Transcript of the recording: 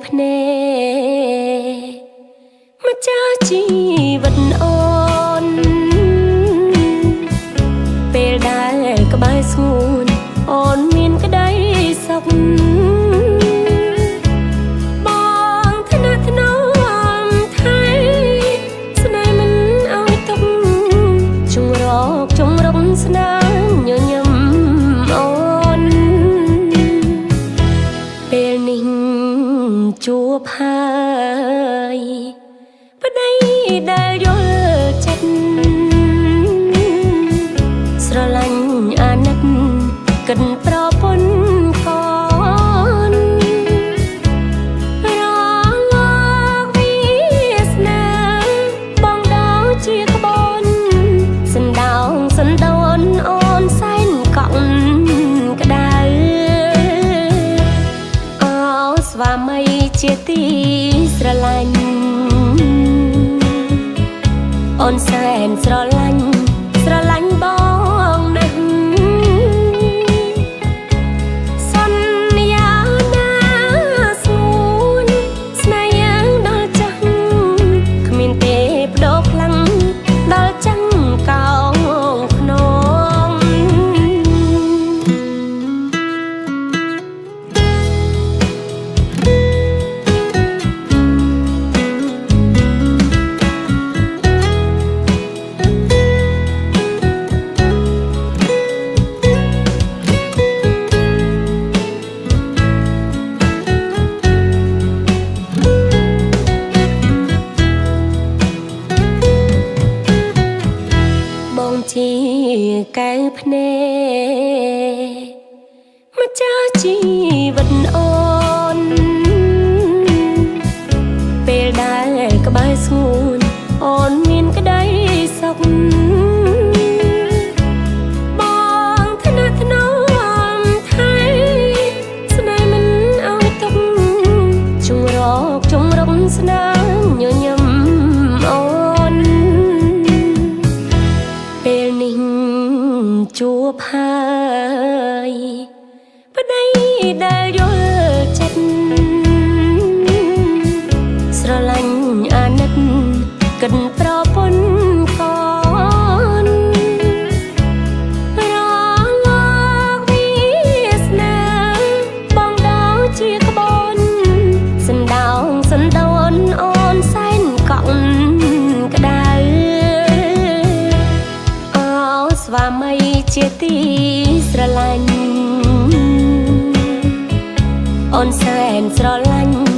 ភ្នែកម្ចាស់ជីវិតអូនពេលដែលក្បែរស្ងួនអូនមានក្តីសុខបងថ្នាក់ថ្នមថៃស្នេហ៍មិនឲ្យទុកជងរកជងរំស្នាញញឹមអូនពេលនេះជួបហើយប្តីដែលយល់ចិត្តស្រឡាញ់អាណិតកិនប្រពន្ធកូនរលកវាសនាបងដល់ជាក្បូនសណ្ដោងសណ្ដូនអូនសែនកក់ក្ដៅអោស្វាមីជាទីស្រឡាញ់អូនសែនស្រឡាញ់បងណាស់សន្យាណាស្ងួនស្នេហ៍យ៉ាងដល់ចាស់គ្មានទេបដូរខ្លាំងដល់ចាំងកោងក្នុងជាកែវភ្នែកម្ចាស់ជីវិតអូនពេលដែលក្បែរស្ងួនអូនមានក្តីសុខបងថ្នាក់ថ្នមថៃស្នេហ៍មិនឲ្យទុកជងរកជងរំស្នាញញឹមអូនពេលនេះជួបហើយប្តីដែលយល់ចិត្តស្រឡាញ់អាណិតកិនប្រពន្ធកូនរលកវាសនាបងដល់ជាក្បូនសណ្ដោងសណ្ដូនអូនសែនកក់ក្ដៅស្វាមីជាទីស្រឡាញ់អូនសែនស្រឡាញ់